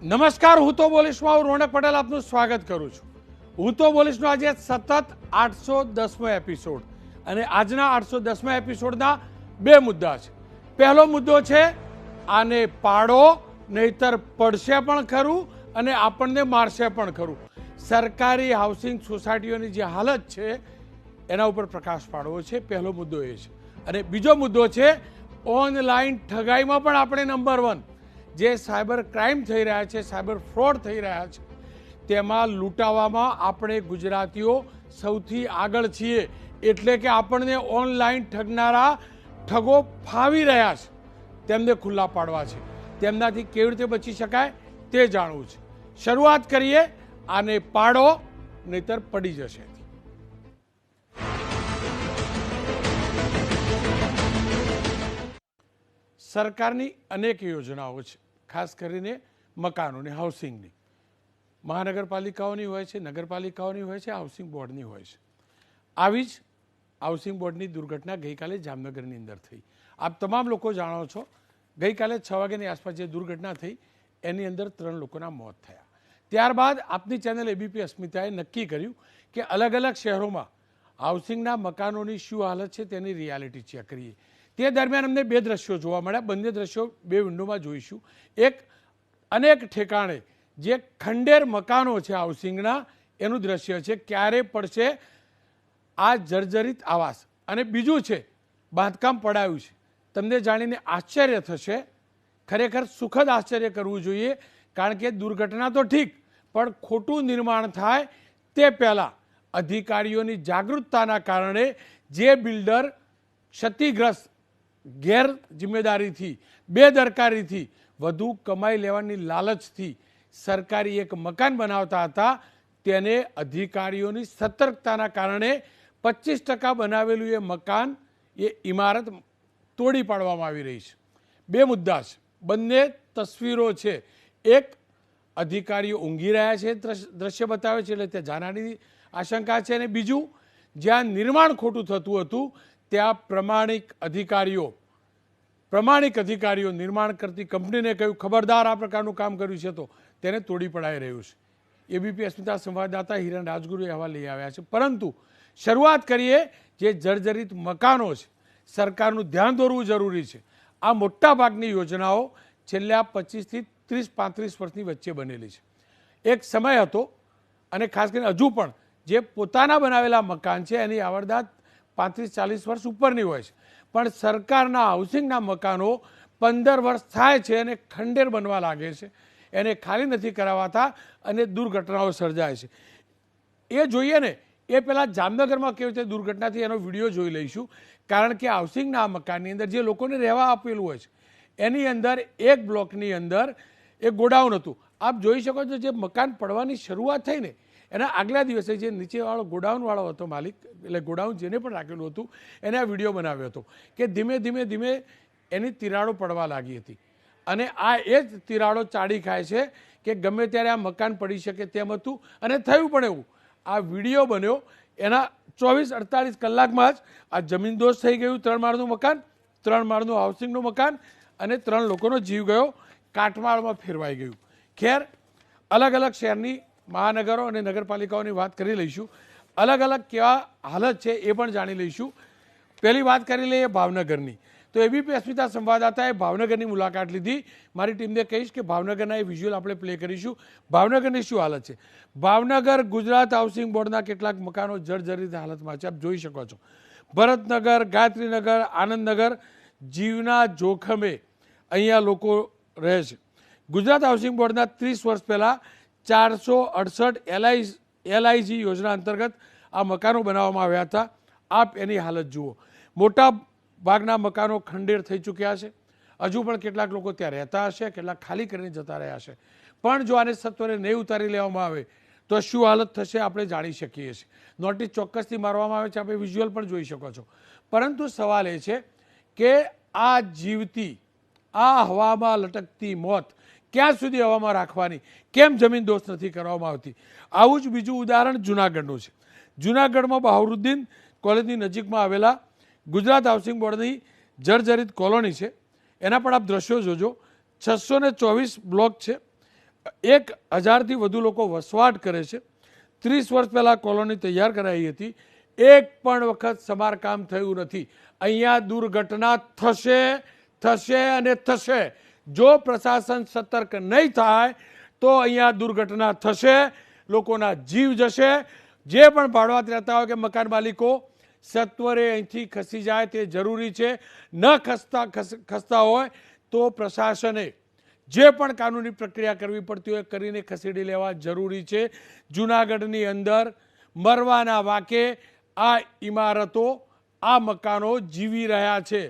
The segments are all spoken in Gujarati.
નમસ્કાર, હું તો બોલીશમાં હું રોનક પટેલ આપનું સ્વાગત કરું છું. હું તો બોલીશનો આજે સતત 810મો એપિસોડ અને આજના 810મા એપિસોડના બે મુદ્દા છે. પહેલો મુદ્દો છે આને પાડો નહીતર પડશે પણ ખરું અને આપણને મારશે પણ ખરું. સરકારી હાઉસિંગ સોસાયટીઓની જે હાલત છે એના ઉપર પ્રકાશ પાડવો છે. પહેલો મુદ્દો એ છે. અને બીજો મુદ્દો છે ઓનલાઈન ઠગાઈમાં પણ આપણે નંબર 1. જે સાયબર ક્રાઇમ થઈ રહ્યા છે, સાયબર ફ્રોડ થઈ રહ્યા છે, તેમાં લૂંટાવામાં આપણે ગુજરાતીઓ સૌથી આગળ છીએ. એટલે કે આપણને ઓનલાઈન ઠગનારા ઠગો ફાવી રહ્યા છે, તેમને ખુલ્લા પાડવા છે. તેમનાથી કેવી રીતે બચી શકાય તે જાણવું છે. શરૂઆત કરીએ આને પાડો નહીતર પડી જશે. સરકારની અનેક યોજનાઓ છે, ખાસ કરીને મકાનોની, હાઉસિંગની. મહાનગરપાલિકાઓની હોય છે, નગરપાલિકાઓની હોય છે, હાઉસિંગ બોર્ડની હોય છે. આવી જ હાઉસિંગ બોર્ડની દુર્ઘટના ગઈકાલે જામનગરની અંદર થઈ. આપ તમામ લોકો જાણો છો, ગઈકાલે 6 વાગ્યાની આસપાસ જે દુર્ઘટના થઈ એની અંદર 3 લોકોના મોત થયા. ત્યારબાદ આપની ચેનલ એબીપી અસ્મિતાએ નક્કી કર્યું કે અલગ અલગ શહેરોમાં હાઉસિંગના મકાનોની શું હાલત છે તેની રિયાલિટી ચેક કરીએ. તે દરમિયાન અમને 2 દ્રશ્યો જોવા મળ્યા. બંને દ્રશ્યો 2 વિન્ડોમાં જોઈશું. એક અનેક ઠેકાણે જે ખંડેર મકાનો છે હાઉસિંગના, એનું દ્રશ્ય છે ક્યારે પડશે આ જર્જરિત આવાસ. અને બીજું છે બાંધકામ પડાયું છે. તમને જાણીને આશ્ચર્ય થશે, ખરેખર સુખદ આશ્ચર્ય કરવું જોઈએ, કારણ કે દુર્ઘટના તો ઠીક, પણ ખોટું નિર્માણ થાય તે પહેલાં અધિકારીઓની જાગૃતતાના કારણે જે બિલ્ડર ક્ષતિગ્રસ્ત ગેર જિમ્મેદારીથી, બેદરકારીથી, વધુ કમાઈ લેવાની લાલચથી સરકારી એક મકાન બનાવતા હતા, તેને અધિકારીઓની સતર્કતાના કારણે 25% બનાવેલું એ મકાન, એ ઇમારત તોડી પાડવામાં આવી રહી છે. 2 મુદ્દા છે, બંને તસવીરો છે. એક અધિકારીઓ ઊંઘી રહ્યા છે દ્રશ્ય બતાવે છે, એટલે ત્યાં જાનહાનિની આશંકા છે. અને બીજું, જ્યાં નિર્માણ ખોટું થતું હતું ત્યાં પ્રમાણિક અધિકારીઓ નિર્માણ કરતી કંપનીને કહ્યું ખબરદાર આ પ્રકારનું કામ કર્યું છે તો તેને તોડી પડાઈ રહ્યું છે. એબીપી અસ્મિતા સંવાદદાતા હિરણ રાજગુરુ અહેવાલ લઈ આવ્યા છે. પરંતુ શરૂઆત કરીએ જે જર્જરિત મકાનો છે, સરકારનું ધ્યાન દોરવું જરૂરી છે. આ મોટા ભાગની યોજનાઓ છેલ્લા 25 થી 30-35 વર્ષની વચ્ચે બનેલી છે. એક સમય હતો, અને ખાસ કરીને હજુ પણ જે પોતાના બનાવેલા મકાન છે એની આવરદાત 35-40 વર્ષ ઉપરની હોય છે. પણ સરકારના હાઉસિંગના મકાનો 15 વર્ષ થાય છે અને ખંડેર બનવા લાગે છે, એને ખાલી નથી કરાવાતા અને દુર્ઘટનાઓ સર્જાય છે. એ જોઈએ ને એ પહેલાં જામનગરમાં કેવી રીતે દુર્ઘટના થઈ એનો વિડીયો જોઈ લઈશું. કારણ કે હાઉસિંગના મકાનની અંદર જે લોકોને રહેવા આપેલું હોય છે એની અંદર એક બ્લોકની અંદર એક ગોડાઉન હતું. આપ જોઈ શકો છો, જે મકાન પડવાની શરૂઆત થઈ ને એના આગલા દિવસે જે નીચેવાળો ગોડાઉનવાળો હતો માલિક, એટલે ગોડાઉન જેને પણ રાખેલું હતું, એને આ વિડીયો બનાવ્યો હતો કે ધીમે ધીમે એની તિરાડો પડવા લાગી હતી. અને આ એ જ તિરાડો ચાડી ખાય છે કે ગમે ત્યારે આ મકાન પડી શકે તેમ હતું. અને થયું પણ એવું. આ વિડીયો બન્યો એના 24-48 કલાકમાં જ આ જમીનદોસ્ત થઈ ગયું. 3 માળનું મકાન, 3 માળનું હાઉસિંગનું મકાન, અને 3 લોકોનો જીવ ગયો, કાટમાળમાં ફેરવાઈ ગયું. ખેર, અલગ અલગ શહેરની મહાનગરો અને નગરપાલિકાઓની વાત કરી લઈશું. અલગ અલગ કેવા હાલત છે એ પણ જાણી લઈશું. પહેલી વાત કરી લઈએ ભાવનગરની. તો એબીપી અસ્મિતા સંવાદદાતાએ ભાવનગરની મુલાકાત લીધી. મારી ટીમને કહીશ કે ભાવનગરના એ વિઝ્યુઅલ આપણે પ્લે કરીશું. ભાવનગરની શું હાલત છે? ભાવનગર ગુજરાત હાઉસિંગ બોર્ડના કેટલાક મકાનો જર્જરિત હાલતમાં છે, આપ જોઈ શકો છો. ભરતનગર, ગાયત્રીનગર, આનંદનગર જીવના જોખમે અહીંયા લોકો રહે છે. ગુજરાત હાઉસિંગ બોર્ડના 30 વર્ષ પહેલાં 468 LIG યોજના અંતર્ગત આ મકાનો બનાવવામાં આવ્યા હતા. આપ એની હાલત જુઓ. મોટા ભાગના મકાનો ખંડેર થઈ ચૂક્યા છે. હજુ પણ કેટલાક લોકો ત્યાં રહેતા હશે, કેટલાક ખાલી કરીને જતા રહ્યા છે. પણ જો આને સત્વરે નહીં ઉતારી લેવામાં આવે તો શું હાલત થશે આપણે જાણી શકીએ છીએ. નોટિસ ચોક્કસથી મારવામાં આવે છે, આપણે વિઝ્યુઅલ પણ જોઈ શકો છો. પરંતુ સવાલ એ છે કે આ જીવતી, આ હવામાં લટકતી મોત ક્યાં સુધી હવામાં રાખવાની? કેમ જમીન દોસ્ત નથી કરવામાં આવતી? આવું જ બીજું ઉદાહરણ જૂનાગઢનું છે. જૂનાગઢમાં બહારુદ્દીન કોલેજની નજીકમાં આવેલા ગુજરાત હાઉસિંગ બોર્ડની જર્જરિત કોલોની છે. એના પણ આપ દ્રશ્યો જોજો. 624 બ્લોક છે. 1000થી વધુ લોકો વસવાટ કરે છે. 30 વર્ષ પહેલાં કોલોની તૈયાર કરાઈ હતી. એક પણ વખત સમારકામ થયું નથી. અહીંયા દુર્ઘટના થશે થશે અને થશે. જો પ્રશાસન સતર્ક નહીં થાય તો અહીંયા દુર્ઘટના થશે, લોકોના જીવ જશે. જે પણ ભાડુઆત રહેતા હોય કે મકાન માલિકો સત્વરે અહીંથી ખસી જાય તે જરૂરી છે. ન ખસતા હોય તો પ્રશાસને જે પણ કાનૂની પ્રક્રિયા કરવી પડતી હોય કરીને ખસેડી લેવા જરૂરી છે. જૂનાગઢની અંદર મરવાના વાકે આ ઇમારતો, આ મકાનો જીવી રહ્યા છે.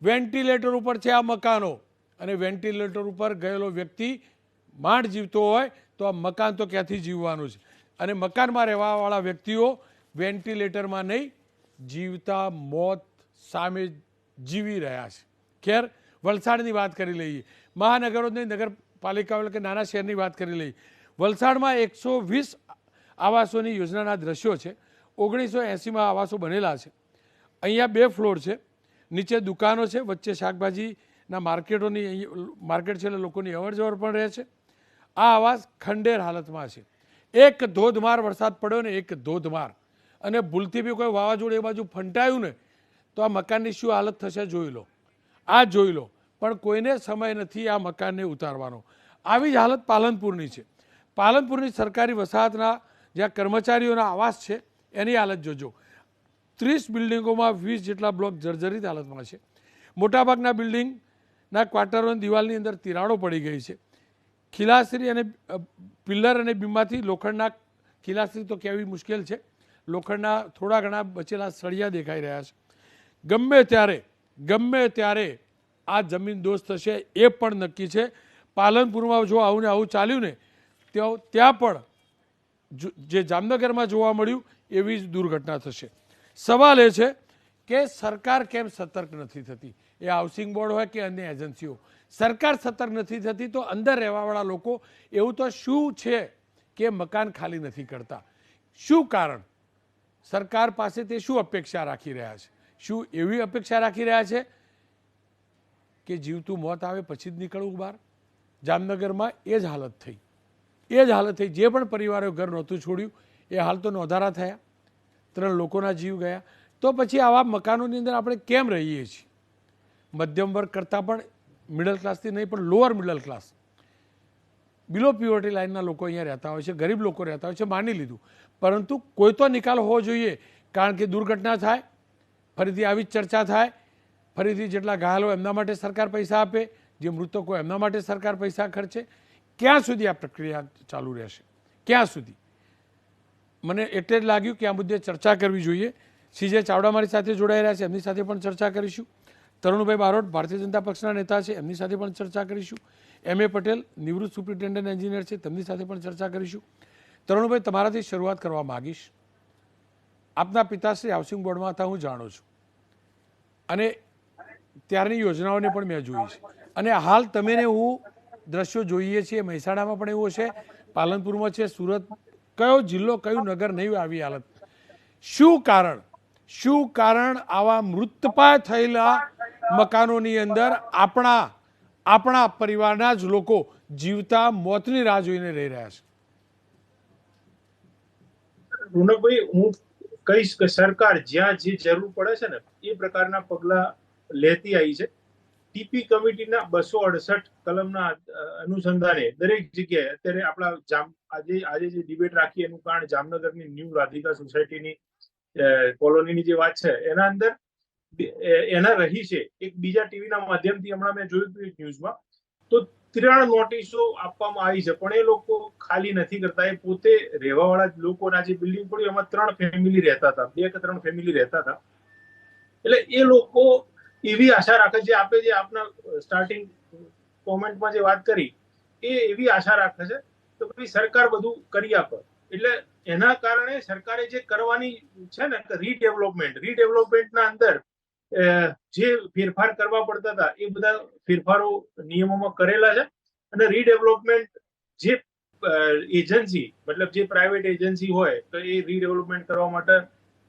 વેન્ટિલેટર ઉપર છે આ મકાનો, અને વેન્ટિલેટર ઉપર ગયેલો વ્યક્તિ માંડ જીવતો હોય તો આ મકાન તો ક્યાંથી જીવવાનું છે. અને મકાનમાં રહેવાવાળા વ્યક્તિઓ વેન્ટિલેટરમાં નહીં, જીવતા મોત સામે જીવી રહ્યા છે. ખેર, વલસાડની વાત કરી લઈએ. મહાનગરોની નગરપાલિકાઓ એટલે કે નાના શહેરની વાત કરી લઈએ. વલસાડમાં 120 આવાસોની યોજનાના દ્રશ્યો છે. 1980માં આવાસો બનેલા છે. અહીંયા 2 ફ્લોર છે, નીચે દુકાનો છે, વચ્ચે શાકભાજીના માર્કેટ છે એટલે લોકોની અવરજવર પણ રહે છે. આ આવાસ ખંડેર હાલતમાં છે. એક ધોધમાર વરસાદ પડ્યો ને એક ધોધમાર, અને ભૂલથી બી કોઈ વાવાઝોડું એ બાજુ ફંટાયું ને તો આ મકાનની શું હાલત થશે જોઈ લો. આ જોઈ લો. પણ કોઈને સમય નથી આ મકાનને ઉતારવાનો. આવી જ હાલત પાલનપુરની છે. પાલનપુરની સરકારી વસાહતના જ્યાં કર્મચારીઓના આવાસ છે એની હાલત જોજો. 30 બિલ્ડિંગોમાં 20 જેટલા બ્લોક જર્જરિત હાલતમાં છે. મોટાભાગના બિલ્ડિંગના ક્વાર્ટરોની દિવાલની અંદર તિરાડો પડી ગઈ છે. ખીલાશ્રી અને પિલ્લર અને બીમમાંથી લોખંડના, ખીલાશ્રી તો કહેવી મુશ્કેલ છે, લોખંડના થોડા ઘણા બચેલા સળિયા દેખાઈ રહ્યા છે. ગમે ત્યારે આ જમીન દોસ્ત થશે એ પણ નક્કી છે. પાલનપુરમાં જો આવું ને આવું ચાલ્યું ને ત્યાં પણ જે જામનગરમાં જોવા મળ્યું એવી જ દુર્ઘટના થશે. સવાલ એ છે કે સરકાર કેમ સતર્ક નથી થતી? એ હાઉસિંગ બોર્ડ હોય કે અન્ય એજન્સીઓ, સરકાર સતર્ક નથી થતી તો અંદર રહેવાવાળા લોકો એવું તો શું છે કે મકાન ખાલી નથી કરતા? શું કારણ? સરકાર પાસે તે શું અપેક્ષા રાખી રહ્યા છે? શું એવી અપેક્ષા રાખી રહ્યા છે કે જીવતું મોત આવે પછી જ નીકળવું બહાર? જામનગરમાં એ જ હાલત થઈ. જે પણ પરિવારોએ ઘર નહોતું છોડ્યું એ હાલ તો નોંધારા થયા, 3 લોકોના જીવ ગયા. તો પછી આવા મકાનોની અંદર આપણે કેમ રહીએ છીએ? મધ્યમ વર્ગ કરતાં પણ મિડલ ક્લાસથી નહીં પણ લોઅર મિડલ ક્લાસ, બિલો પ્યુવર્ટી લાઇનના લોકો અહીંયા રહેતા હોય છે, ગરીબ લોકો રહેતા હોય છે, માની લીધું. પરંતુ કોઈ તો નિકાલ હોવો જોઈએ, કારણ કે દુર્ઘટના થાય, ફરીથી આવી જ ચર્ચા થાય, ફરીથી જેટલા ઘાયલ હોય એમના માટે સરકાર પૈસા આપે, જે મૃતકો એમના માટે સરકાર પૈસા ખર્ચે. ક્યાં સુધી આ પ્રક્રિયા ચાલુ રહેશે? ક્યાં સુધી? મને એટલે જ લાગ્યું કે આ મુદ્દે ચર્ચા કરવી જોઈએ. સીજે ચાવડા મારી સાથે જોડાઈ રહ્યા છે, એમની સાથે પણ ચર્ચા કરીશું. તરુણભાઈ બારોટ ભારતીય જનતા પક્ષના નેતા છે, એમની સાથે પણ ચર્ચા કરીશું. M.A. પટેલ નિવૃત્ત સુપ્રિન્ટેન્ડન્ટ એન્જિનિયર છે, તેમની સાથે પણ ચર્ચા કરીશું. તરુણભાઈ, તમારાથી શરૂઆત કરવા માગીશ. આપના પિતાશ્રી હાઉસિંગ બોર્ડમાં હતા, હું જાણું છું, અને ત્યારની યોજનાઓને પણ મેં જોઈ છે. અને હાલ તમે ને હું દ્રશ્યો જોઈએ છીએ. મહેસાણામાં પણ એવું છે, પાલનપુરમાં છે, સુરત, કયો જિલ્લો કયું નગર નહીં આવી હાલત? શું કારણ આવા મૃતપાય થયેલા મકાનોની અંદર આપણા પરિવારના જ લોકો જીવતા મોતની રાહ જોઈને રહી રહ્યા છે? રોનકભાઈ, હું કહીશ કે સરકાર જ્યાં જે જરૂર પડે છે ને એ પ્રકારના પગલા લેતી આવી છે. ટીપી કમિટીના 268 કલમના અનુસંધાને દરેક જગ્યાએ અત્યારે આપણા આજે જે ડિબેટ રાખી એનું કારણ જામનગરની ન્યૂ રાધિકા સોસાયટીની કોલોનીની જે વાત છે એના અંદર એના રહી છે. એક બીજા ટીવીના માધ્યમથી હમણાં મેં જોયું હતું ન્યૂઝમાં, તો 3 નોટિસો આપવામાં આવી છે, પણ એ લોકો ખાલી નથી કરતા. એ પોતે રહેવાવાળા લોકોના જે બિલ્ડિંગ પડ્યું એમાં 3 ફેમિલી રહેતા હતા, 2 કે 3 ફેમિલી રહેતા હતા. એટલે એ લોકો એવી આશા રાખે છે, આપે જે આપના સ્ટાર્ટિંગ કોમેન્ટમાં જે વાત કરી એ એવી આશા રાખે છે તો ભાઈ સરકાર બધું કરી આપે. એટલે એના કારણે સરકારે જે કરવાની છે ને રીડેવલપમેન્ટના અંદર જે ફેરફાર કરવા પડતા હતા એ બધા ફેરફારો નિયમોમાં કરેલા છે. અને રીડેવલપમેન્ટ જે એજન્સી, મતલબ જે પ્રાઇવેટ એજન્સી હોય તો એ રીડેવલપમેન્ટ કરવા માટે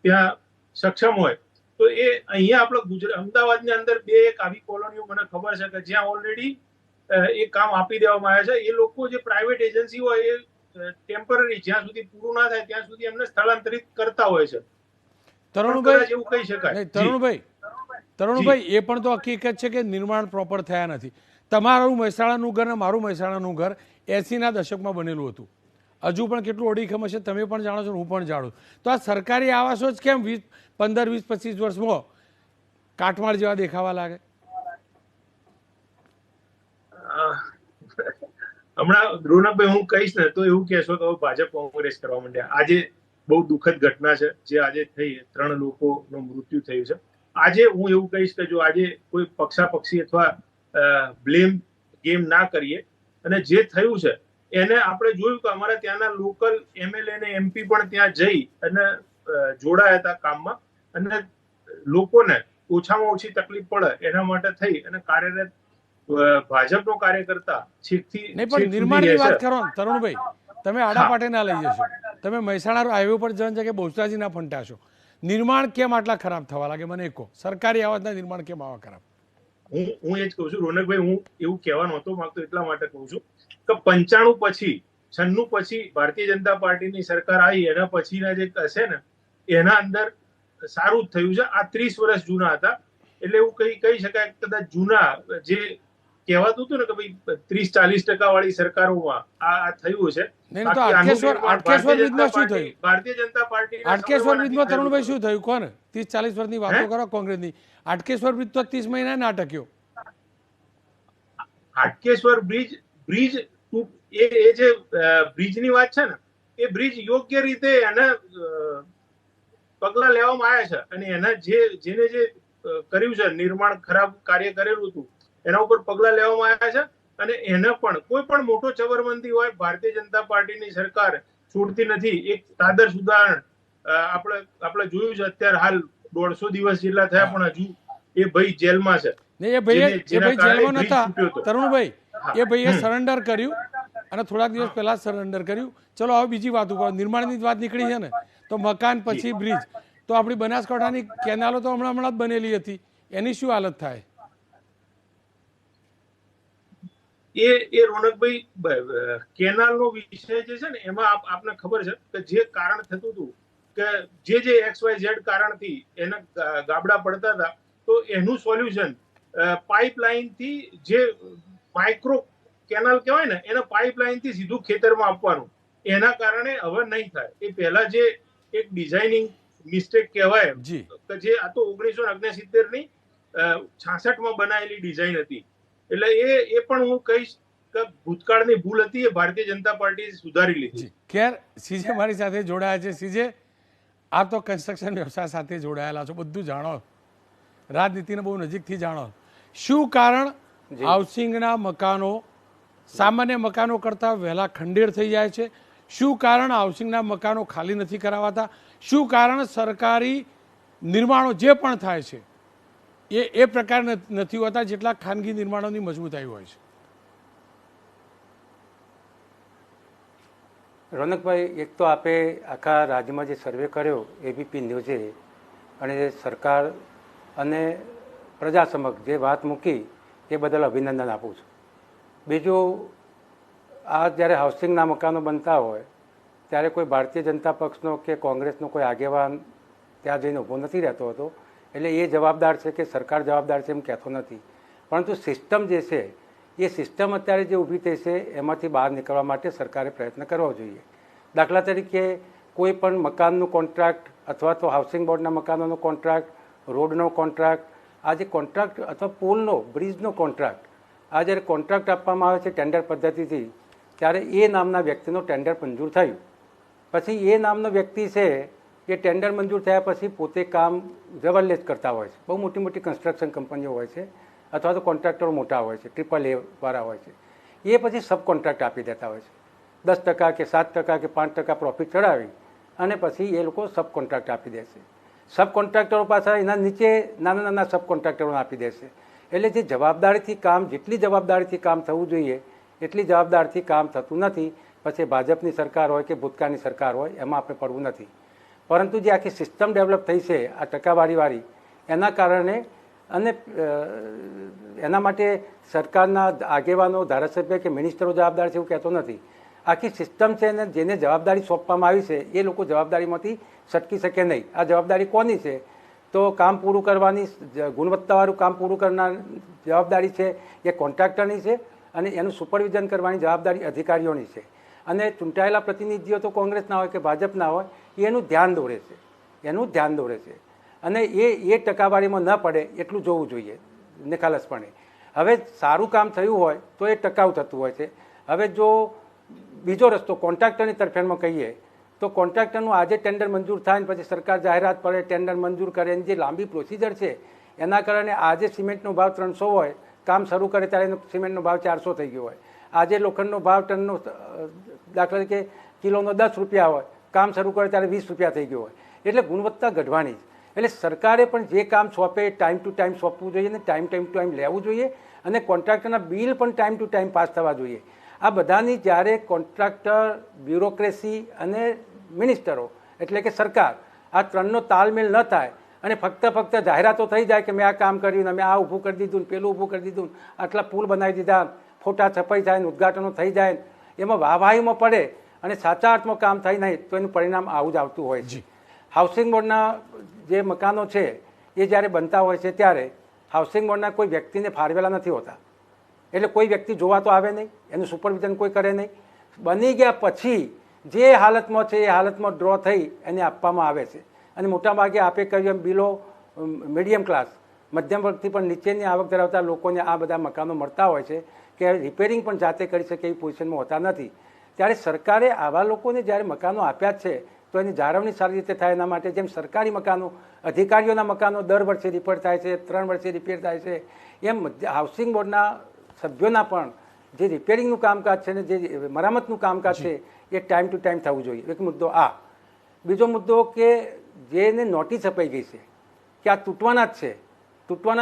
ત્યાં સક્ષમ હોય તો એ અહીંયા આપણે અમદાવાદની અંદર 2 એક આવી કોલોનીઓ મને ખબર છે કે જ્યાં ઓલરેડી એ કામ આપી દેવામાં આવે છે. એ લોકો જે પ્રાઇવેટ એજન્સી હોય એ ટેમ્પરરી જ્યાં સુધી પૂરું ના થાય ત્યાં સુધી એમને સ્થળાંતરિત કરતા હોય છે. તરુણભાઈ એવું કહી શકાય. નહીં, તરુણભાઈ એ પણ તો હકીકત છે કે નિર્માણ પ્રોપર થયા નથી. તમારું મહેસાણાનું ઘર અને મારું મહેસાણાનું ઘર 80ના દશકમાં બનેલું હતું. હજુ પણ કેટલું ઓડીખમ હશે તમે પણ જાણો છો, હું પણ જાણું. તો આ સરકારી આવાસો જ કેમ 15, 20, 25 વર્ષમાં કાટમાળ જેવા દેખાવા લાગે? હમણાં રોનકભાઈ હું કહીશ ને તો એવું કહેશો કે ભાજપ કોંગ્રેસ કરવા માંડ્યા. આજે બહુ દુઃખદ ઘટના છે જે આજે થઈ, 3 લોકોનું મૃત્યુ થયું છે. આજે હું એવું કહીશ કે જો આજે કોઈ પક્ષાપક્ષી અથવા બ્લેમ ગેમ ના કરીએ અને જે થયું છે એને આપણે જોયું કે અમારા ત્યાંના લોકલ MLA ને MP પણ ત્યાં જઈ અને જોડાયા હતા કામમાં અને લોકોને ઓછામાં ઓછી તકલીફ પડે એના માટે થઈ અને કાર્યરત ભાજપનો કાર્યકર્તા છેકથી નહીં, પણ નિર્માણની વાત કરો ને તરુણભાઈ, તમે આડાપાટે ના લઈ જશો. તમે મહેસાણા હાઈવે પર જન છે કે બહુચરાજીના ફંટાશો. નિર્માણ કેમ આટલા ખરાબ થવા લાગે મને કહો? સરકારી આવાસના નિર્માણ કેમ આવા ખરાબ? હું એ જ કહું છું રોનકભાઈ, હું એવું કહેવા નહોતો માંગતો એટલા માટે કહું છું કે 95 પછી 96 પછી ભારતીય જનતા પાર્ટીની સરકાર આવી એના પછીના જે હશે ને એના અંદર સારું જ થયું છે. આ 30 વર્ષ જૂના હતા એટલે એવું કહી શકાય કદાચ જૂના જે કહેવાતું હતું ને કે ભાઈ 30-40% વાળી સરકારોમાં આ થયું છે. આટકેશ્વર બ્રિજમાં શું થયું? ભારતીય જનતા પાર્ટી આટકેશ્વર બ્રિજમાં તરુણભાઈ શું થયું? કોને 30-40 વર્ષની વાતો કરો કોંગ્રેસની? આટકેશ્વર બ્રિજ તો 30 મહિના ના અટક્યો. આટકેશ્વર બ્રિજ એ જે બ્રિજની વાત છે ને એ બ્રિજ યોગ્ય રીતે એને પગલા લેવામાં આવ્યા છે અને એના જેને જે કર્યું છે નિર્માણ ખરાબ કાર્ય કરેલું હતું એના ઉપર પગલા લેવામાં આવ્યા છે અને એને પણ કોઈ પણ મોટો ચવરબંધી હોય ભારતીય જનતા પાર્ટીની સરકાર છોડતી નથી. એક તાદર્શ ઉદાહરણ આપણે જોયું છે અત્યારે હાલ 150 દિવસ જેટલા થયા પણ હજુ એ ભાઈ જેલમાં છે. એ ભાઈ જેલમાં નતા તરુણભાઈ, એ ભાઈએ સરેન્ડર કર્યું અને થોડાક દિવસ પહેલા સરેન્ડર કર્યું. ચલો હવે બીજી વાત ઉપર નિર્માણની જ વાત નીકળી છે ને તો મકાન પછી બ્રિજ, તો આપણી બનાસકાંઠાની કેનાલો તો હમણાં જ બનેલી હતી, એની શું હાલત થાય? એ રોનકભાઈ કેનાલનો વિષય જે છે ને એમાં આપને ખબર છે કે જે કારણ થતું હતું કે જે XYZ કારણથી એના ગાબડા પડતા હતા તો એનું સોલ્યુશન પાઇપલાઇન થી જે માઇક્રો કેનાલ કહેવાય ને એને પાઇપલાઇન થી સીધું ખેતરમાં આપવાનું. એના કારણે હવે નહીં થાય. એ પહેલા જે એક ડિઝાઇનિંગ મિસ્ટેક કહેવાય કે જે આ તો 1969 ની 66માં બનાવેલી ડિઝાઇન હતી એટલે એ પણ હું કહીશ કે ભૂતકાળની ભૂલ હતી એ ભારતીય જનતા પાર્ટીએ સુધારી લીધી. ખેર સીજે મારી સાથે જોડાયા છે. સીજે આપ તો કન્સ્ટ્રક્શન વ્યવસાય સાથે જોડાયેલા છો, બધું જાણો, રાજનીતિને બહુ નજીકથી જાણો. શું કારણ હાઉસિંગના મકાનો સામાન્ય મકાનો કરતાં વહેલા ખંડેર થઈ જાય છે? શું કારણ હાઉસિંગના મકાનો ખાલી નથી કરાવાતા? શું કારણ સરકારી નિર્માણો જે પણ થાય છે એ પ્રકાર નથી હોતા જેટલા ખાનગી નિર્માણોની મજબૂતાઈ હોય છે? રોનકભાઈ, એક તો આપે આખા રાજ્યમાં જે સર્વે કર્યો ABP ન્યૂઝે અને સરકાર અને પ્રજા સમક્ષ જે વાત મૂકી એ બદલ અભિનંદન આપું છું. બીજું, આ જ્યારે હાઉસિંગના મકાનો બનતા હોય ત્યારે કોઈ ભારતીય જનતા પક્ષનો કે કોંગ્રેસનો કોઈ આગેવાન ત્યાં જઈને ઊભો નથી રહેતો હતો એટલે એ જવાબદાર છે કે સરકાર જવાબદાર છે એમ કહેતો નથી. પરંતુ સિસ્ટમ જે છે એ સિસ્ટમ અત્યારે જે ઊભી થઈ છે એમાંથી બહાર નીકળવા માટે સરકારે પ્રયત્ન કરવો જોઈએ. દાખલા તરીકે કોઈ પણ મકાનનું કોન્ટ્રાક્ટ અથવા તો હાઉસિંગ બોર્ડના મકાનોનો કોન્ટ્રાક્ટ, રોડનો કોન્ટ્રાક્ટ, આ જે કોન્ટ્રાક્ટ અથવા પુલનો બ્રિજનો કોન્ટ્રાક્ટ આ જ્યારે કોન્ટ્રાક્ટ આપવામાં આવે છે ટેન્ડર પદ્ધતિથી ત્યારે એ નામના વ્યક્તિનો ટેન્ડર મંજૂર થયું. પછી એ નામનો વ્યક્તિ છે એ ટેન્ડર મંજૂર થયા પછી પોતે કામ જબરલેજ કરતા હોય છે. બહુ મોટી મોટી કન્સ્ટ્રક્શન કંપનીઓ હોય છે અથવા તો કોન્ટ્રાક્ટરો મોટા હોય છે, AAA વાળા હોય છે. એ પછી સબ કોન્ટ્રાક્ટ આપી દેતા હોય છે. 10% કે 7% કે 5% પ્રોફિટ ચડાવી અને પછી એ લોકો સબ કોન્ટ્રાક્ટ આપી દેશે. સબ કોન્ટ્રાક્ટરો પાછા એના નીચે નાના નાના સબ કોન્ટ્રાક્ટરોને આપી દેશે. એટલે જે જવાબદારીથી કામ, જેટલી જવાબદારીથી કામ થવું જોઈએ એટલી જવાબદારીથી કામ થતું નથી. પછી ભાજપની સરકાર હોય કે ભૂતકાળની સરકાર હોય એમાં આપણે પડવું નથી. પરંતુ જે આખી સિસ્ટમ ડેવલપ થઈ છે આ ટકાવારીવાળી એના કારણે અને એના માટે સરકારના આગેવાનો ધારાસભ્ય કે મિનિસ્ટરો જવાબદાર છે એવું કહેતો નથી. આખી સિસ્ટમ છે ને જેને જવાબદારી સોંપવામાં આવી છે એ લોકો જવાબદારીમાંથી છટકી શકે નહીં. આ જવાબદારી કોની છે? તો કામ પૂરું કરવાની, ગુણવત્તાવાળું કામ પૂરું કરનાર જવાબદારી છે એ કોન્ટ્રાક્ટરની છે, અને એનું સુપરવિઝન કરવાની જવાબદારી અધિકારીઓની છે. અને ચૂંટાયેલા પ્રતિનિધિઓ તો કોંગ્રેસના હોય કે ભાજપના હોય એનું ધ્યાન દોરે છે, અને એ ટકાવારીમાં ન પડે એટલું જોવું જોઈએ નિખાલસપણે. હવે સારું કામ થયું હોય તો એ ટકાઉ થતું હોય છે. હવે જો બીજો રસ્તો કોન્ટ્રાક્ટરની તરફેણમાં કહીએ તો કોન્ટ્રાક્ટરનું આજે ટેન્ડર મંજૂર થાય ને પછી સરકાર જાહેરાત પડે, ટેન્ડર મંજૂર કરે, એની જે લાંબી પ્રોસિજર છે એના કારણે આજે સિમેન્ટનો ભાવ 300 હોય, કામ શરૂ કરે ત્યારે એનો સિમેન્ટનો ભાવ 400 થઈ ગયો હોય. આજે લોખંડનો ભાવ ટનનો દાખલા તરીકે કિલોનો 10 રૂપિયા હોય, કામ શરૂ કરે ત્યારે 20 રૂપિયા થઈ ગયો હોય. એટલે ગુણવત્તા ઘટવાની જ. એટલે સરકારે પણ જે કામ સોંપે એ ટાઈમ ટુ ટાઈમ સોંપવું જોઈએ ને ટાઈમ ટુ ટાઈમ લેવું જોઈએ, અને કોન્ટ્રાક્ટરના બિલ પણ ટાઈમ ટુ ટાઈમ પાસ થવા જોઈએ. આ બધાની જ્યારે કોન્ટ્રાક્ટર, બ્યુરોક્રેસી અને મિનિસ્ટરો એટલે કે સરકાર આ ત્રણનો તાલમેલ ન થાય અને ફક્ત જાહેરાતો થઈ જાય કે મેં આ કામ કર્યું ને મેં આ ઊભું કરી દીધું ને પેલું ઊભું કરી દીધું, આટલા પુલ બનાવી દીધા, ફોટા છપાઈ જાય ને ઉદ્ઘાટનો થઈ જાય, એમાં વાહવાહીમાં પડે અને સાચા અર્થમાં કામ થાય નહીં તો એનું પરિણામ આવું જ આવતું હોય છે. હાઉસિંગ બોર્ડના જે મકાનો છે એ જ્યારે બનતા હોય છે ત્યારે હાઉસિંગ બોર્ડના કોઈ વ્યક્તિને ફાળવેલા નથી હોતા. એટલે કોઈ વ્યક્તિ જોવા તો આવે નહીં, એનું સુપરવિઝન કોઈ કરે નહીં. બની ગયા પછી જે હાલતમાં છે એ હાલતમાં ડ્રો થઈ એને આપવામાં આવે છે. અને મોટાભાગે આપે કહ્યું એમ બિલો મીડિયમ ક્લાસ, મધ્યમ વર્ગથી પણ નીચેની આવક ધરાવતા લોકોને આ બધા મકાનો મળતા હોય છે કે રિપેરિંગ પણ જાતે કરી શકે એવી પોઝિશનમાં હોતા નથી. ત્યારે સરકારે આવા લોકોને જ્યારે મકાનો આપ્યા જ છે તો એની જાળવણી સારી રીતે થાય એના માટે જેમ સરકારી મકાનો, અધિકારીઓના મકાનો દર વર્ષે રિપેર થાય છે, 3 વર્ષે રિપેર થાય છે, એમ હાઉસિંગ બોર્ડના સભ્યોના પણ જે રિપેરિંગનું કામકાજ છે ને જે મરામતનું કામકાજ છે એ ટાઈમ ટુ ટાઈમ થવું જોઈએ. એક મુદ્દો આ. બીજો મુદ્દો કે જેને નોટિસ અપાઈ ગઈ છે કે આ તૂટવાના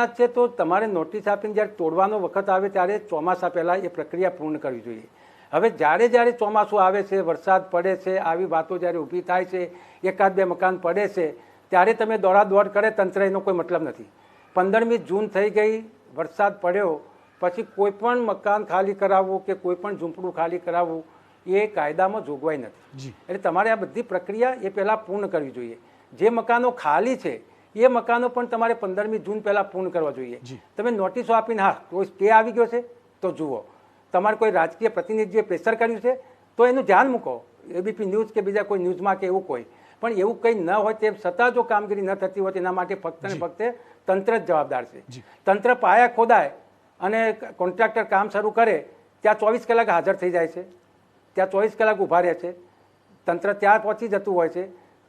જ છે તો તમારે નોટિસ આપીને જ્યારે તોડવાનો વખત આવે ત્યારે ચોમાસા પહેલાં એ પ્રક્રિયા પૂર્ણ કરવી જોઈએ. હવે જ્યારે ચોમાસું આવે છે, વરસાદ પડે છે, આવી વાતો જ્યારે ઊભી થાય છે, 1-2 મકાન પડે છે ત્યારે તમે દોડાદોડ કરે તંત્ર, એનો કોઈ મતલબ નથી. 15મી જૂન થઈ ગઈ, વરસાદ પડ્યો પછી કોઈ પણ મકાન ખાલી કરાવવું કે કોઈ પણ ઝૂંપડું ખાલી કરાવવું એ કાયદામાં જોગવાઈ નથી. એટલે તમારે આ બધી પ્રક્રિયા એ પહેલાં પૂર્ણ કરવી જોઈએ. જે મકાનો ખાલી છે એ મકાનો પણ તમારે 15મી જૂન પહેલાં પૂર્ણ કરવા જોઈએ. તમે નોટિસો આપીને હા કોઈ સ્ટે આવી ગયો છે તો જુઓ, તમારે કોઈ રાજકીય પ્રતિનિધિએ પ્રેશર કર્યું છે તો એનું ધ્યાન મૂકો, એબીપી ન્યૂઝ કે બીજા કોઈ ન્યૂઝમાં કે એવું કોઈ. પણ એવું કંઈ ન હોય તેમ છતાં જો કામગીરી ન થતી હોય તેના માટે ફક્ત ને ફક્ત તંત્ર જ જવાબદાર છે. તંત્ર પાયા ખોદાય અને કોન્ટ્રાક્ટર કામ શરૂ કરે ત્યાં 24 કલાક હાજર થઈ જાય છે, ત્યાં 24 કલાક ઊભા રહે છે, તંત્ર ત્યાં પહોંચી જતું હોય છે,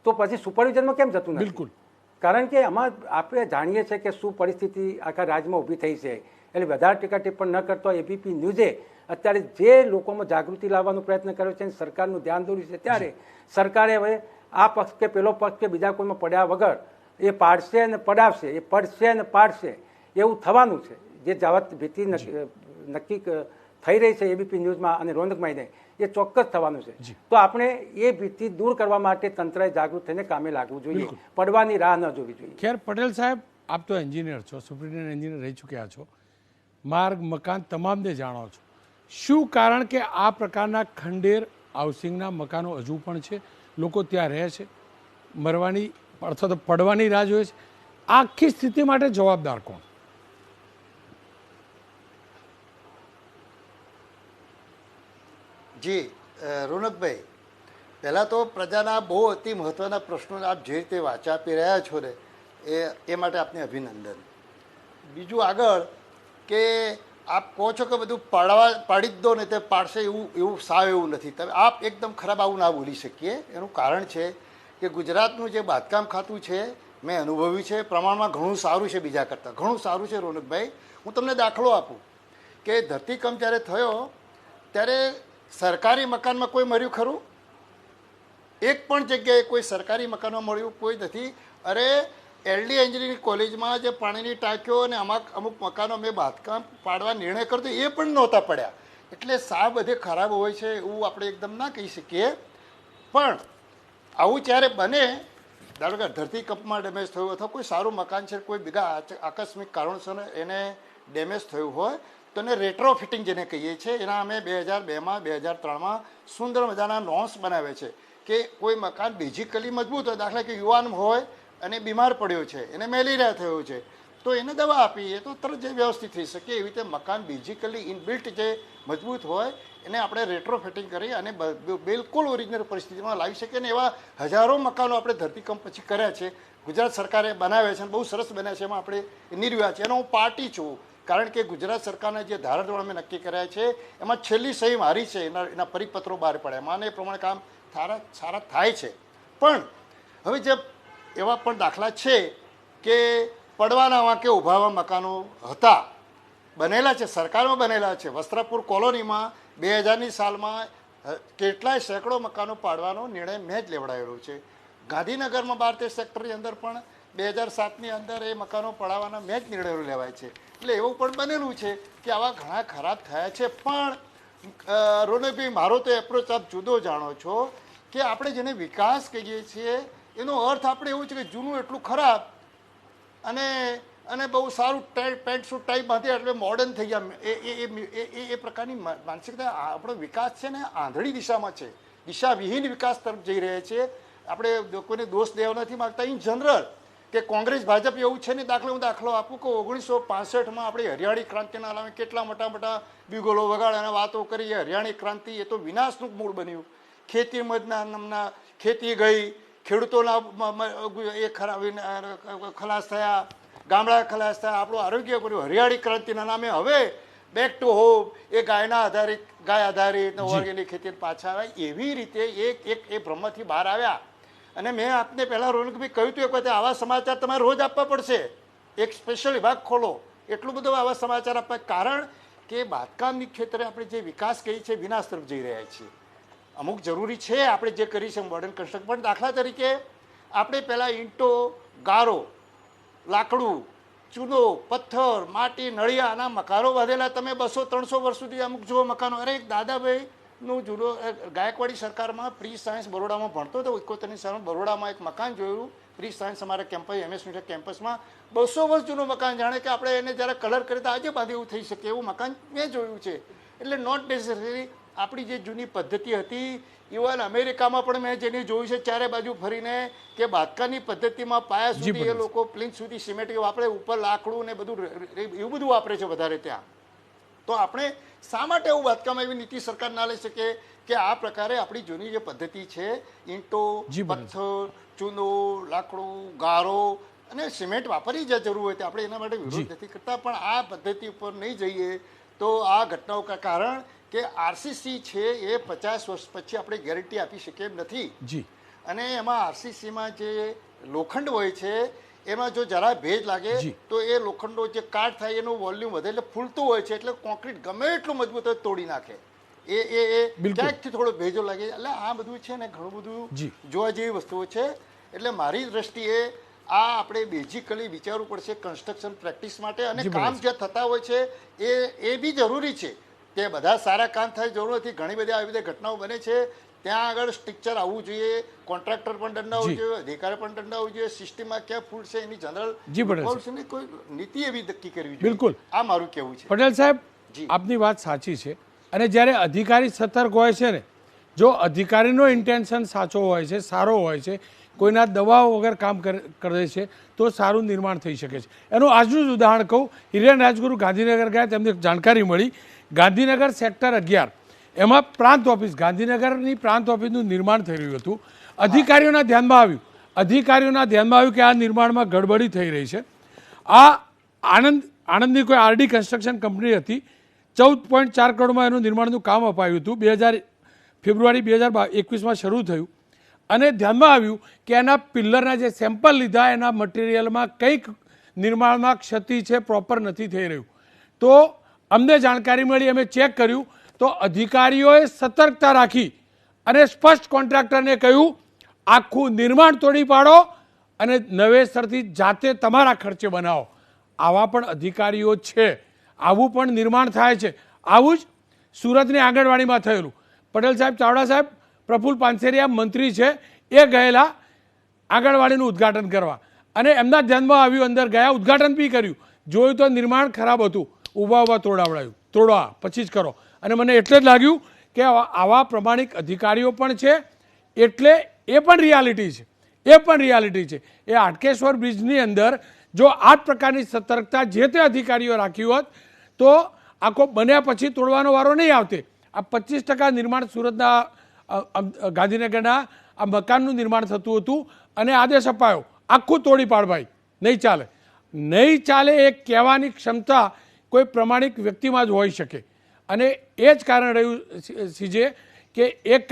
તો પછી સુપરવિઝનમાં કેમ જતું નથી? બિલકુલ. કારણ કે આમાં આપણે જાણીએ છીએ કે શું પરિસ્થિતિ આખા રાજ્યમાં ઊભી થઈ છે. એટલે વધારે ટીકા ટિપ્પણ ન કરતો એબીપી ન્યૂઝે અત્યારે જે લોકોમાં જાગૃતિ લાવવાનો પ્રયત્ન કર્યો છે, સરકારનું ધ્યાન દોર્યું છે, ત્યારે સરકારે હવે આ પક્ષ કે પેલો પક્ષ કે બીજા કોઈમાં પડ્યા વગર એ પાડશે અને પડાવશે, એ પડશે અને પાડશે એવું થવાનું છે. જે જાવત ભીતિ નક્કી થઈ રહી છે એબીપી ન્યૂઝમાં અને રોનકભાઈને, એ ચોક્કસ થવાનું છે. તો આપણે એ ભીતિ દૂર કરવા માટે તંત્રએ જાગૃત થઈને કામે લાગવું જોઈએ, પડવાની રાહ ન જોવી જોઈએ. ખેર પટેલ સાહેબ, આપ તો એન્જિનિયર છો, સુપ્રિન્ટેન્ડન્ટ એન્જિનિયર રહી ચૂક્યા છો, માર્ગ મકાન તમામને જાણો છો. શું કારણ કે આ પ્રકારના ખંડેર હાઉસિંગના મકાનો હજુ પણ છે, લોકો ત્યાં રહે છે, મરવાની અથવા તો પડવાની રાહ જોઈએ છે? આખી સ્થિતિ માટે જવાબદાર કોણ? જી રોનકભાઈ, પહેલાં તો પ્રજાના બહુ અતિ મહત્ત્વના પ્રશ્નો આપ જે રીતે વાંચા આપી રહ્યા છો ને એ માટે આપને અભિનંદન. બીજું આગળ કે આપ કહો છો કે બધું પાડી જ દો ને તે પાડશે, એવું સાવ એવું નથી. તમે આપ એકદમ ખરાબ આવું ના બોલી શકીએ. એનું કારણ છે કે ગુજરાતનું જે બાંધકામ ખાતું છે મેં અનુભવ્યું છે પ્રમાણમાં ઘણું સારું છે, બીજા કરતાં ઘણું સારું છે. રોનકભાઈ, હું તમને દાખલો આપું કે ધરતીકંપ જ્યારે થયો ત્યારે સરકારી મકાનમાં કોઈ મર્યું ખરું? એક પણ જગ્યાએ કોઈ સરકારી મકાનમાં મળ્યું કોઈ નથી. અરે એલડી એન્જિનિયરિંગ કોલેજમાં જે પાણીની ટાંકીઓ અને અમુક મકાનો મેં બાંધકામ પાડવા નિર્ણય કરતો એ પણ નહોતા પડ્યા. એટલે સા બધે ખરાબ હોય છે એવું આપણે એકદમ ના કહી શકીએ. પણ આવું જ્યારે બને ધારો કે ધરતીકંપમાં ડેમેજ થયું અથવા કોઈ સારું મકાન છે કોઈ બીજા આકસ્મિક કારણોસર એને ડેમેજ થયું હોય તો એને રેટ્રો ફિટિંગ જેને કહીએ છીએ એના અમે 2002માં 2003માં સુંદર મજાના નોર્મ્સ બનાવે છે કે કોઈ મકાન બેઝિકલી મજબૂત હોય, દાખલા કે યુવાન હોય અને બીમાર પડ્યો છે, એને મેલેરિયા થયો છે તો એને દવા આપીએ તો તરત જે વ્યવસ્થિત થઈ શકે એવી રીતે મકાન બેઝિકલી ઇનબિલ્ટ જે મજબૂત હોય એને આપણે રેટ્રો ફિટિંગ કરી અને બિલકુલ ઓરિજિનલ પરિસ્થિતિમાં લાવી શકીએ. અને એવા હજારો મકાનો આપણે ધરતીકંપ પછી કર્યા છે, ગુજરાત સરકારે બનાવ્યા છે અને બહુ સરસ બન્યા છે. એમાં આપણે નિર્વ્યા છે, એનો હું પાર્ટી છું, કારણ કે ગુજરાત સરકારના જે ધારાધોરણ અમે નક્કી કર્યા છે એમાં છેલ્લી સહી મારી છે, એના પરિપત્રો બહાર પડ્યા, એમાં એ પ્રમાણે કામ સારા થાય છે. પણ હવે જે એવા પણ દાખલા છે કે પડવાના વાંકે ઊભાવા મકાનો હતા, બનેલા છે, સરકારમાં બનેલા છે. વસ્ત્રાપુર કોલોનીમાં 2000ની સાલમાં કેટલાય સેંકડો મકાનો પાડવાનો નિર્ણય મેં જ લેવડાવેલો છે. ગાંધીનગરમાં 12 સેક્ટરની અંદર પણ 2007ની અંદર એ મકાનો પડાવવાના મેં જ નિર્ણયો લેવાય છે. એટલે એવું પણ બનેલું છે કે આવા ઘણા ખરાબ થયા છે. પણ રોનકભાઈ, મારો તો એપ્રોચ આપ જુદો જાણો છો કે આપણે જેને વિકાસ કહીએ છીએ એનો અર્થ આપણે એવું છે કે જૂનું એટલું ખરાબ અને બહુ સારું પેન્ટ શૂટ ટાઈપ બાંધી એટલે મોડર્ન થઈ ગયા, એ પ્રકારની માનસિકતા. આપણો વિકાસ છે ને આંધળી દિશામાં છે, દિશાવિહીન વિકાસ તરફ જઈ રહ્યા છે. આપણે કોઈને દોષ દેવા નથી માગતા. ઇન જનરલ કે કોંગ્રેસ ભાજપ એવું છે ને, હું દાખલો આપું કે 1965માં આપણે હરિયાળી ક્રાંતિના નામે કેટલા મોટા બિગોલો વગાડ્યા વાતો કરી. હરિયાળી ક્રાંતિ એ તો વિનાશનું મૂળ બન્યું. ખેતી મજના નામના ખેતી ગઈ, ખેડૂતોના એ ખલાસ થયા, ગામડા ખલાસ થયા, આપણું આરોગ્ય કર્યું હરિયાળી ક્રાંતિના નામે. હવે બેક ટુ હોમ, એ ગાય આધારિત ઓર્ગેનિક ખેતી પાછા આવ્યા. એવી રીતે એ ભ્રમથી બહાર આવ્યા. અને મેં આપને પહેલાં રોનકભાઈ કહ્યું હતું એક વખતે આવા સમાચાર તમારે રોજ આપવા પડશે, એક સ્પેશિયલ વિભાગ ખોલો, એટલું બધું આવા સમાચાર આપવા. કારણ કે બાંધકામની ક્ષેત્રે આપણે જે વિકાસ કહી છે વિનાશ તરફ જઈ રહ્યા છીએ. અમુક જરૂરી છે આપણે જે કરી છે મોડર્ન કન્સ્ટ્રક્શન, પણ દાખલા તરીકે આપણે પહેલાં ઈંટો, ગારો, લાકડું, ચૂનો, પથ્થર, માટી, નળિયાના મકાનો બાંધેલા. તમે 200-300 વર્ષ સુધી અમુક જુઓ મકાનો. અરે એક દાદાભાઈનું જૂનો ગાયકવાડી સરકારમાં પ્રી સાયન્સ બરોડામાં ભણતો હતો, 71ની સાલમાં બરોડામાં એક મકાન જોયું પ્રી સાયન્સ અમારા કેમ્પસ MS કેમ્પસમાં. 200 વર્ષ જૂનું મકાન, જાણે કે આપણે એને જ્યારે કલર કરીએ તો આજે બાંધી એવું થઈ શકે એવું મકાન મેં જોયું છે. એટલે નોટ નેસેસરી આપણી જે જૂની પદ્ધતિ હતી, ઇવન અમેરિકામાં પણ મેં જેને જોયું છે ચારે બાજુ ફરીને કે બાંધકામની પદ્ધતિમાં પાયા સુધી એ લોકો પ્લિન્થ સુધી સિમેન્ટ વાપરે, ઉપર લાકડું ને બધું એવું બધું વાપરે છે વધારે ત્યાં. તો આપણે શા માટે એવું બાંધકામ એવી નીતિ સરકાર ના લઈ શકે કે આ પ્રકારે આપણી જૂની જે પદ્ધતિ છે, ઈંટો, પથ્થર, ચૂનો, લાકડું, ગારો અને સિમેન્ટ વાપરી જે જરૂર હોય તે આપણે એના માટે વિરોધ નથી કરતા. પણ આ પદ્ધતિ ઉપર નહીં જઈએ તો આ ઘટનાઓ કારણ કે RCC છે એ 50 વર્ષ પછી આપણે ગેરંટી આપી શકીએ એમ નથી. અને એમાં RCCમાં જે લોખંડ હોય છે એમાં જો જરા ભેજ લાગે તો એ લોખંડનો જે કાટ થાય એનું વોલ્યુમ વધે એટલે ફૂલતું હોય છે, એટલે કોન્ક્રીટ ગમે એટલું મજબૂત હોય તોડી નાખે. ક્યાંકથી થોડો ભેજો લાગે. એટલે આ બધું છે ને ઘણું બધું જોવા જેવી વસ્તુઓ છે. એટલે મારી દ્રષ્ટિએ આ આપણે બેઝિકલી વિચારવું પડશે કન્સ્ટ્રક્શન પ્રેક્ટિસ માટે. અને કામ જે થતા હોય છે એ બી જરૂરી છે કે બધા સારા કામ થાય જરૂર નથી. ઘણી બધી આવી બધી ઘટનાઓ બને છે, ત્યાં આગળ સ્ટ્રક્ચર આવવું જોઈએ, કોન્ટ્રાક્ટર પણ દંડાવવું જોઈએ, અધિકારી પણ દંડાવવું જોઈએ. સિસ્ટમમાં ક્યાં ફૂલ છે એની જનરલ કોઈ નીતિ એવી નક્કી કરવી જોઈએ. બિલકુલ, આ મારું કહેવું છે. પટેલ સાહેબ, આપની વાત સાચી છે. અને જ્યારે અધિકારી સતર્ક હોય છે ને, જો અધિકારીનો ઇન્ટેન્શન સાચો હોય છે, સારો હોય છે, કોઈના દબાવ વગર કામ કરે છે તો સારું નિર્માણ થઈ શકે છે. એનું આજનું જ ઉદાહરણ કહું. હિરેન રાજગુરુ ગાંધીનગર ગયા, તેમને જાણકારી મળી ગાંધીનગર સેક્ટર 11 એમાં પ્રાંત ઓફિસ, ગાંધીનગરની પ્રાંત ઓફિસનું નિર્માણ થઈ રહ્યું હતું. અધિકારીઓના ધ્યાનમાં આવ્યું કે આ નિર્માણમાં ગડબડી થઈ રહી છે. આ આણંદની કોઈ RD કન્સ્ટ્રક્શન કંપની હતી, 14.4 કરોડમાં એનું નિર્માણનું કામ અપાયું હતું. ફેબ્રુઆરી 2021માં શરૂ થયું. અને ધ્યાનમાં આવ્યું કે એના પિલ્લરના જે સેમ્પલ લીધા એના મટીરિયલમાં કંઈક નિર્માણમાં ક્ષતિ છે, પ્રોપર નથી થઈ રહ્યું. તો અમને જાણકારી મળી, અમે ચેક કર્યું તો અધિકારીઓએ સતર્કતા રાખી અને સ્પષ્ટ કોન્ટ્રાક્ટરને કહ્યું આખું નિર્માણ તોડી પાડો અને નવેસરથી જાતે તમારા ખર્ચે બનાવો. આવા પણ અધિકારીઓ છે, આવું પણ નિર્માણ થાય છે. આવું જ સુરતની આંગણવાડીમાં થયેલું. પટેલ સાહેબ, ચાવડા સાહેબ, પ્રફુલ્લ પાનસેરિયા મંત્રી છે, એ ગયેલા આંગણવાડીનું ઉદ્ઘાટન કરવા, અને એમના ધ્યાનમાં આવ્યું, અંદર ગયા, ઉદ્ઘાટન બી કર્યું, જોયું તો નિર્માણ ખરાબ હતું, ઊભા તોડાવડાયું, તોડવા પછી જ કરો. અને મને એટલે જ લાગ્યું કે આવા પ્રમાણિક અધિકારીઓ પણ છે, એટલે એ પણ રિયાલિટી છે. એ હાટકેશ્વર બ્રિજની અંદર જો આ જ પ્રકારની સતર્કતા જે તે અધિકારીઓ રાખી હોત તો આખો બન્યા પછી તોડવાનો વારો નહીં આવતે. આ 25% નિર્માણ સુરતના ગાંધીનગરના આ મકાનનું નિર્માણ થતું હતું અને આદેશ અપાયો આખું તોડી પાડ ભાઈ, નહીં ચાલે. એ કહેવાની ક્ષમતા કોઈ પ્રમાણિક વ્યક્તિમાં જ હોઈ શકે. અને એ જ કારણ રહ્યું સીજે કે એક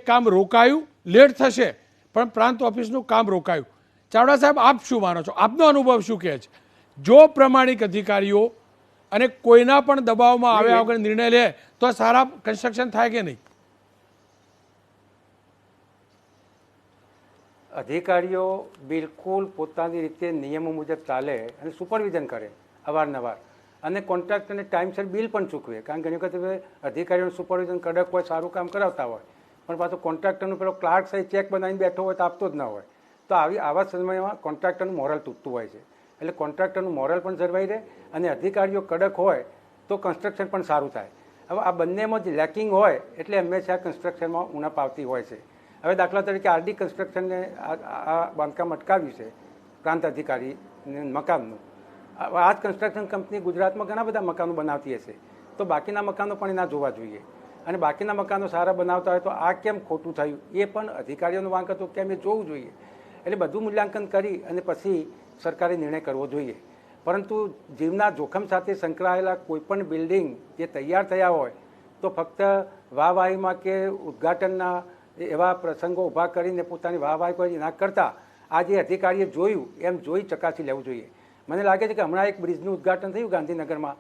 કામ રોકાયું, લેટ થશે, પણ પ્રાંત ઓફિસનું કામ રોકાયું. ચાવડા સાહેબ, આપ શું માનો છો? આપનો અનુભવ શું કહે છે? જો પ્રમાણિક અધિકારીઓ અને કોઈના પણ દબાવમાં આવ્યા વગર નિર્ણય લે તો સારા કન્સ્ટ્રક્શન થાય કે નહીં? અધિકારીઓ બિલકુલ પોતાની રીતે નિયમો મુજબ ચાલે અને સુપરવિઝન કરે અવારનવાર, અને કોન્ટ્રાક્ટરને ટાઈમસર બિલ પણ ચૂકવે. કારણ કે ઘણી વખત અધિકારીઓનું સુપરવિઝન કડક હોય, સારું કામ કરાવતા હોય, પણ પાછો કોન્ટ્રાક્ટરનું પેલો ક્લાર્ક સાહેબ ચેક બનાવીને બેઠો હોય તો આપતો જ ના હોય. તો આવા સમયમાં કોન્ટ્રાક્ટરનું મોરલ તૂટતું હોય છે. એટલે કોન્ટ્રાક્ટરનું મોરલ પણ જળવાઈ રહે અને અધિકારીઓ કડક હોય તો કન્સ્ટ્રક્શન પણ સારું થાય. હવે આ બંનેમાં જ લેકિંગ હોય એટલે હંમેશા કન્સ્ટ્રક્શનમાં ઉણપ આવતી હોય છે. હવે દાખલા તરીકે આરડી કન્સ્ટ્રક્શનને આ બાંધકામ અટકાવ્યું છે પ્રાંત અધિકારી મકાનનું. આ જ કન્સ્ટ્રક્શન કંપની ગુજરાતમાં ઘણા બધા મકાનો બનાવતી હશે, તો બાકીના મકાનો પણ એના જોવા જોઈએ. અને બાકીના મકાનો સારા બનાવતા હોય તો આ કેમ ખોટું થયું એ પણ અધિકારીઓનો વાંક હતો, કેમ એ જોવું જોઈએ. એટલે બધું મૂલ્યાંકન કરી અને પછી સરકારે નિર્ણય કરવો જોઈએ. પરંતુ જીવના જોખમ સાથે સંકળાયેલા કોઈપણ બિલ્ડિંગ જે તૈયાર થયા હોય તો ફક્ત વાહવાહીમાં કે ઉદ્ઘાટનના એવા પ્રસંગો ઊભા કરીને પોતાની વાહવાહી કોઈ ના કરતાં આ જે અધિકારીએ જોયું એમ જોઈ ચકાસી લેવું જોઈએ. મને લાગે છે કે હમણાં એક બ્રિજનું ઉદ્ઘાટન થયું ગાંધીનગરમાં,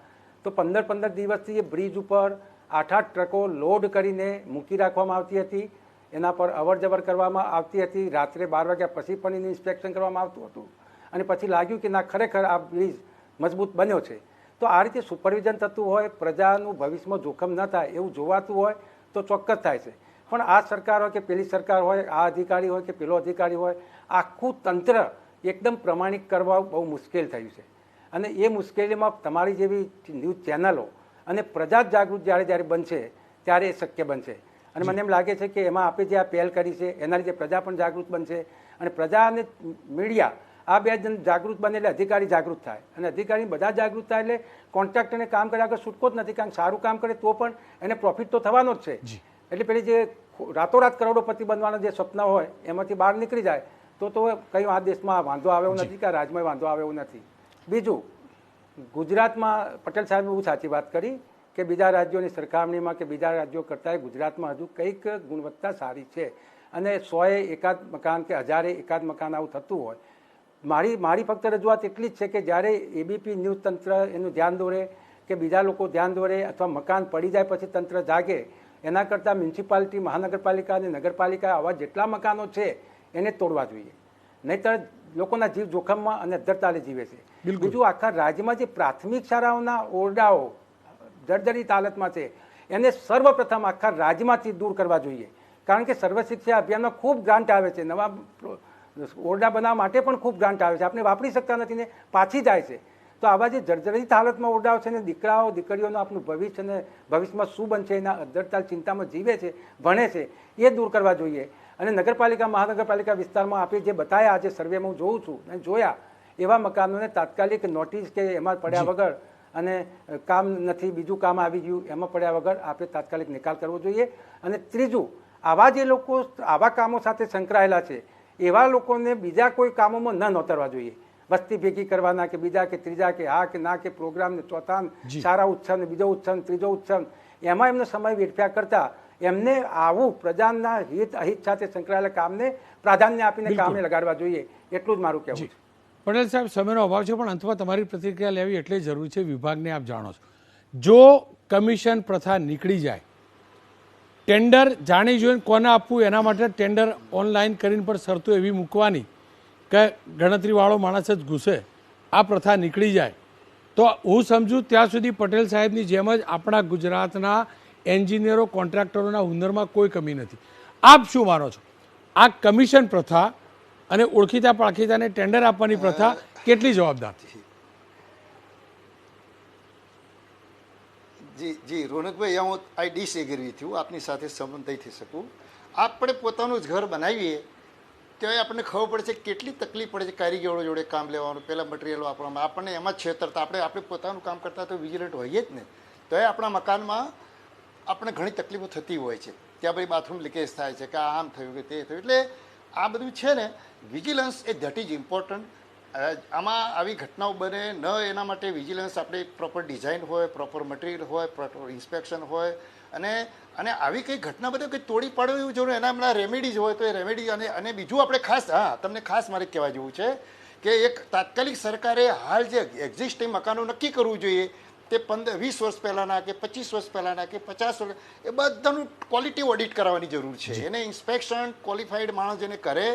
તો 15 દિવસથી એ બ્રિજ ઉપર 8 ટ્રકો લોડ કરીને મૂકી રાખવામાં આવતી હતી, એના પર અવર જવર કરવામાં આવતી હતી. રાત્રે 12 વાગ્યા પછી પણ એનું ઇન્સ્પેક્શન કરવામાં આવતું હતું, અને પછી લાગ્યું કે ના, ખરેખર આ બ્રિજ મજબૂત બન્યો છે. તો આ રીતે સુપરવિઝન થતું હોય, પ્રજાનું ભવિષ્યમાં જોખમ ન થાય એવું જોવાતું હોય તો ચોક્કસ થાય છે. પણ આ સરકાર હોય કે પેલી સરકાર હોય, આ અધિકારી હોય કે પેલો અધિકારી હોય, આખું તંત્ર એકદમ પ્રમાણિક કરવા બહુ મુશ્કેલ થયું છે. અને એ મુશ્કેલીમાં તમારી જેવી ન્યૂઝ ચેનલો અને પ્રજા જ જાગૃત જ્યારે બનશે ત્યારે એ શક્ય બનશે. અને મને એમ લાગે છે કે એમાં આપણે જે આ પહેલ કરી છે એના લીધે પ્રજા પણ જાગૃત બનશે, અને પ્રજા અને મીડિયા આ બે જણ જાગૃત બને એટલે અધિકારી જાગૃત થાય, અને અધિકારી બધા જાગૃત થાય એટલે કોન્ટ્રાક્ટરને કામ કર્યા આગળ છૂટકો જ નથી. કારણ સારું કામ કરે તો પણ એને પ્રોફિટ તો થવાનો જ છે. એટલે પેલી જે રાતોરાત કરોડોપતિ બનવાના જે સપના હોય એમાંથી બહાર નીકળી જાય તો કંઈ આ દેશમાં વાંધો આવે એવું નથી, કે રાજ્યમાં વાંધો આવે એવું નથી. બીજું, ગુજરાતમાં પટેલ સાહેબે બહુ સાચી વાત કરી કે બીજા રાજ્યોની સરખામણીમાં કે બીજા રાજ્યો કરતાં ગુજરાતમાં હજુ કંઈક ગુણવત્તા સારી છે, અને 100એ એકાદ મકાન કે 1000એ એકાદ મકાન આવું થતું હોય. મારી ફક્ત રજૂઆત એટલી જ છે કે જ્યારે એબીપી ન્યૂઝ તંત્ર એનું ધ્યાન દોરે કે બીજા લોકો ધ્યાન દોરે અથવા મકાન પડી જાય પછી તંત્ર જાગે, એના કરતાં મ્યુનિસિપાલિટી, મહાનગરપાલિકા અને નગરપાલિકા આવા જેટલા મકાનો છે એને તોડવા જોઈએ. નહીંતર લોકોના જીવ જોખમમાં અને અધ્ધરતાલે જીવે છે. બીજું, આખા રાજ્યમાં જે પ્રાથમિક શાળાઓના ઓરડાઓ જર્જરિત હાલતમાં છે એને સર્વપ્રથમ આખા રાજ્યમાંથી દૂર કરવા જોઈએ. કારણ કે સર્વ શિક્ષા અભિયાનમાં ખૂબ ગ્રાન્ટ આવે છે, નવા ઓરડા બનાવવા માટે પણ ખૂબ ગ્રાન્ટ આવે છે, આપણે વાપરી શકતા નથી ને પાછી જાય છે. તો આવા જે જર્જરિત હાલતમાં ઓરડાઓ છે ને દીકરાઓ દીકરીઓનું આપણું ભવિષ્ય અને ભવિષ્યમાં શું બનશે એના અધ્ધરતાલ ચિંતામાં જીવે છે, ભણે છે, એ દૂર કરવા જોઈએ. અને નગરપાલિકા, મહાનગરપાલિકા વિસ્તારમાં આપણે જે બતાવ્યા આજે સર્વેમાં હું જોઉં છું અને જોયા એવા મકાનોને તાત્કાલિક નોટિસ કે એમાં પડ્યા વગર, અને કામ નથી બીજું કામ આવી ગયું એમાં પડ્યા વગર આપણે તાત્કાલિક નિકાલ કરવો જોઈએ. અને ત્રીજું, આવા જે લોકો આવા કામો સાથે સંકળાયેલા છે એવા લોકોને બીજા કોઈ કામોમાં ન નોતરવા જોઈએ. વસ્તી ભેગી કરવાના કે બીજા કે ત્રીજા કે હા કે ના કે પ્રોગ્રામ ને ચોથા સારા ઉત્સવ ને બીજો ઉત્સવ ને ત્રીજો ઉત્સવ, એમાં એમનો સમય વેડફ્યા કરતા એમને આવું પ્રજાના અહિત સાથે સંકળાયેલા કામને પ્રાધાન્ય આપીને કામે લગાડવા જોઈએ, એટલું જ મારું કહેવું છે. પટેલ સાહેબ, સમયનો અભાવ છે પણ અંતમાં તમારી પ્રતિક્રિયા લેવી એટલે જરૂરી છે. વિભાગને આપ જાણો છો, જો કમિશન પ્રથા નીકળી જાય, ટેન્ડર જાણી જોઈને કોને આપવું એના માટે ટેન્ડર ઓનલાઈન કરીને પણ શરતો એવી મૂકવાની કે ગણતરીવાળો માણસ જ ઘૂસે, આ પ્રથા નીકળી જાય તો હું સમજું ત્યાં સુધી પટેલ સાહેબની જેમ જ આપણા ગુજરાતના એન્જિનિયરો, કોન્ટ્રાક્ટરોના હુનરમાં કોઈ કમી નથી. આપ શું માનો છો? આ કમિશન પ્રથા અને ઓળખીતા પાળખીતાને ટેન્ડર આપવાની પ્રથા કેટલી જવાબદાર? જી રોનકભાઈ, હું આઈ ડિસએગ્રી વિથ યુ, આપની સાથે સંમત નહીં થઈ શકું. આપણે પોતાનું જ ઘર બનાવીએ ત્યારે આપણને ખબર પડે છે કેટલી તકલીફ પડે છે કારીગરો જોડે કામ લેવાનું, પહેલાં મટીરિયલ વાપરવામાં, આપણને એમાં છેતરતા. આપણે પોતાનું કામ કરતા તો વિજિલન્ટ હોઈએ જ ને, તો એ આપણા મકાનમાં આપણે ઘણી તકલીફો થતી હોય છે. ત્યાં ભાઈ બાથરૂમ લીકેજ થાય છે કે આમ થયું કે તે થયું. એટલે આ બધું છે ને, vigilance A that is important. આમાં આવી ઘટનાઓ બને ન, એના માટે વિજિલન્સ આપણે પ્રોપર ડિઝાઇન હોય, પ્રોપર મટીરિયલ હોય, પ્રોપર ઇન્સ્પેક્શન હોય, અને આવી કંઈ ઘટના બધે કંઈ તોડી પાડવું એવું જરૂર, એના હમણાં રેમેડીઝ હોય તો એ રેમેડી. અને બીજું આપણે ખાસ, તમને ખાસ મારે કહેવા જેવું છે કે એક તાત્કાલિક સરકારે હાલ જે એક્ઝિસ્ટિંગ મકાનો નક્કી કરવું જોઈએ, તે 20 વર્ષ પહેલાંના કે 25 વર્ષ પહેલાંના કે 50 વર્ષ, એ બધાનું ક્વોલિટી ઓડિટ કરાવવાની જરૂર છે. એને ઇન્સ્પેક્શન ક્વોલિફાઈડ માણસ જેને કરે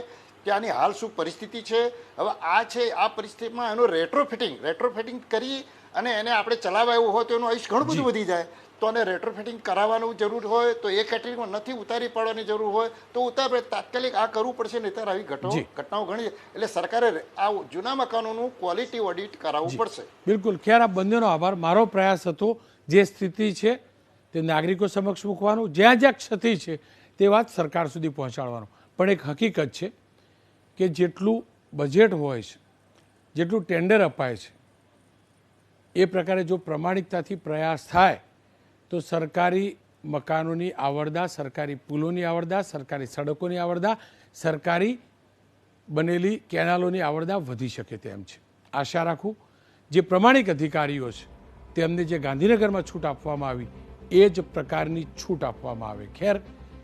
કે આની હાલ શું પરિસ્થિતિ છે, હવે આ છે આ પરિસ્થિતિમાં એનું રેટ્રોફિટિંગ કરી અને એને આપણે ચલાવવા એવું હોય તો એનું આયુષ ઘણું બધું વધી જાય. તો એને રેટ્રોફિટિંગ કરાવવાનું જરૂર હોય તો એ કેટેગરીમાં નથી ઉતારી પાડવાની જરૂર હોય તો તાત્કાલિક આ કરવું પડશે, નહીંતર આવી ઘટનાઓ ઘણી. એટલે સરકારે આ જૂના મકાનોનું ક્વોલિટી ઓડિટ કરાવવું પડશે. બિલકુલ. ખેર, આ બંનેનો આભાર. મારો પ્રયાસ હતો જે સ્થિતિ છે તે નાગરિકો સમક્ષ મૂકવાનું, જ્યાં જ્યાં ક્ષતિ છે તે વાત સરકાર સુધી પહોંચાડવાનું. પણ એક હકીકત છે કે જેટલું બજેટ હોય છે, જેટલું ટેન્ડર અપાય છે, એ પ્રકારે જો પ્રમાણિકતાથી પ્રયાસ થાય તો સરકારી મકાનોની આવરદા, સરકારી પુલોની આવરદા, સરકારી સડકોની આવરદા, સરકારી બનેલી કેનાલોની આવરદા વધી શકે તેમ છે. આશા રાખું જે પ્રમાણિક અધિકારીઓ છે તેમને જે ગાંધીનગરમાં છૂટ આપવામાં આવી એ જ પ્રકારની છૂટ આપવામાં આવે. ખેર,